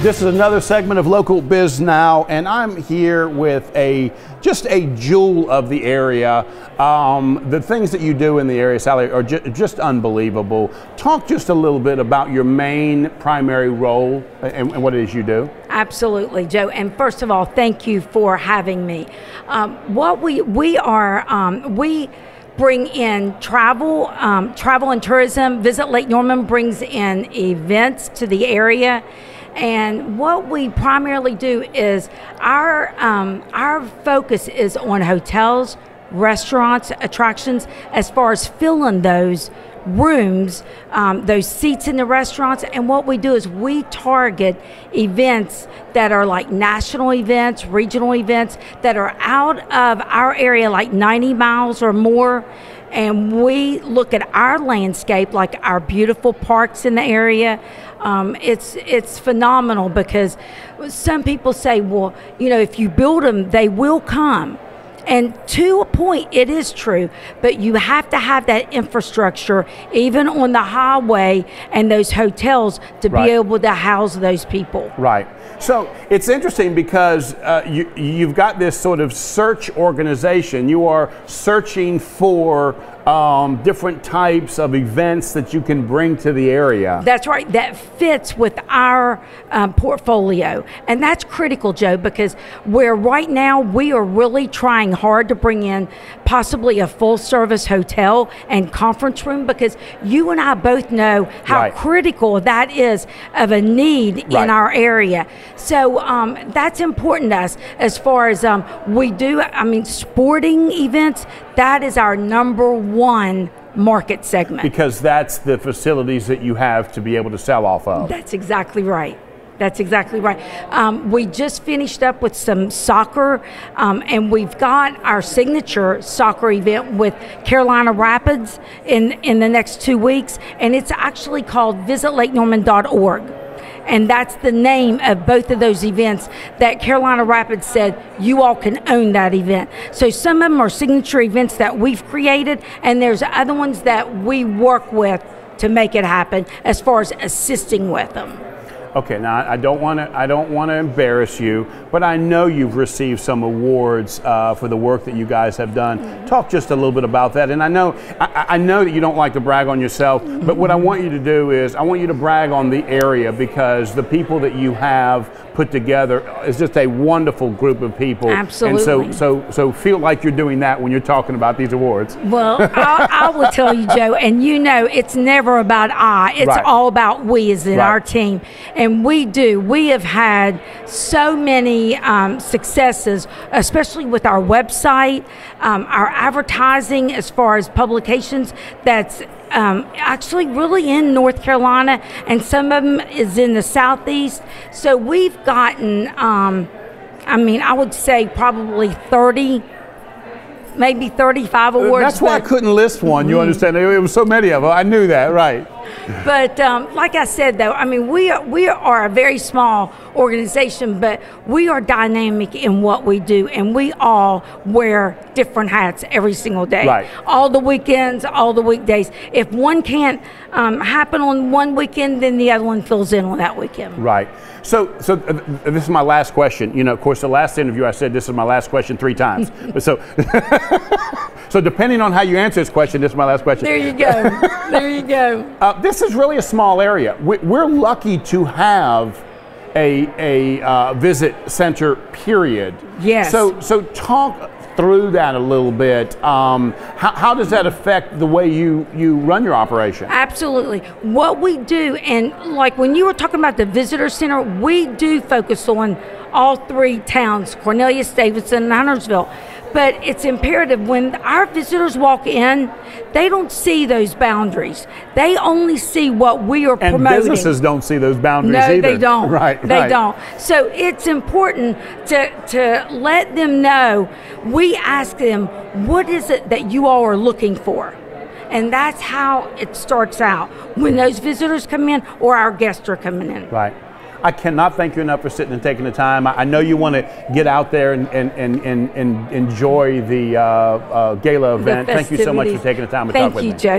This is another segment of Local Biz Now, and I'm here with just a jewel of the area. The things that you do in the area, Sally, are just unbelievable. Talk just a little bit about your main primary role and what it is you do. Absolutely, Joe. And first of all, thank you for having me. We bring in travel and tourism. Visit Lake Norman brings in events to the area. And what we primarily do is our focus is on hotels, restaurants, attractions, as far as filling those rooms, those seats in the restaurants. And what we do is we target events that are like national events, regional events that are out of our area, like 90 miles or more. And we look at our landscape, like our beautiful parks in the area. It's phenomenal because some people say, well, you know, if you build them, they will come. And to a point, it is true, but you have to have that infrastructure, even on the highway and those hotels, to be able to house those people. Right. So it's interesting because you've got this sort of search organization. You are searching for different types of events that you can bring to the area. That's right. That fits with our portfolio. And that's critical, Joe, because right now we are really trying hard to bring in possibly a full service hotel and conference room, because you and I both know how critical that is of a need in our area. So that's important to us as far as we do. I mean, sporting events, that is our #1 market segment. Because that's the facilities that you have to be able to sell off of. That's exactly right. That's exactly right. We just finished up with some soccer, and we've got our signature soccer event with Carolina Rapids in the next 2 weeks, and it's actually called visitlakenorman.org. And that's the name of both of those events that Carolina Rapids said, you all can own that event. So some of them are signature events that we've created, and there's other ones that we work with to make it happen as far as assisting with them. Okay, now I don't want to embarrass you, but I know you've received some awards for the work that you guys have done. Talk just a little bit about that. And I know that you don't like to brag on yourself, but what I want you to do is I want you to brag on the area, because the people that you have put together is just a wonderful group of people. Absolutely. And so feel like you're doing that when you're talking about these awards. Well, I will tell you, Joe, and you know it's never about it's all about we as in our team. And we have had so many successes, especially with our website, our advertising as far as publications, that's actually really in North Carolina, and some of them is in the Southeast. So we've gotten, I would say probably 30, maybe 35 awards. That's why I couldn't list one, you understand? It was so many of them. I knew that, right. But like I said, though, I mean, we are a very small organization, but we are dynamic in what we do, and we all wear different hats every single day. All the weekends, all the weekdays. If one can't happen on one weekend, then the other one fills in on that weekend. Right. So this is my last question. You know, of course, the last interview I said this is my last question 3 times. So so depending on how you answer this question, this is my last question. There you go. There you go. This is really a small area. We're lucky to have a visit center, period. Yes. So talk through that a little bit. How does that affect the way you run your operation? Absolutely. What we do, and like when you were talking about the visitor center, we do focus on all 3 towns, Cornelius, Davidson, and Huntersville. But it's imperative when our visitors walk in, they don't see those boundaries. They only see what we are promoting. And businesses don't see those boundaries either. No, they don't. They Right. don't. So it's important to let them know. We ask them, what is it that you all are looking for? And that's how it starts out when those visitors come in or our guests are coming in. Right. I cannot thank you enough for sitting and taking the time. I know you want to get out there and enjoy the gala event. Thank you so much for taking the time to talk with me. Thank you, Joe.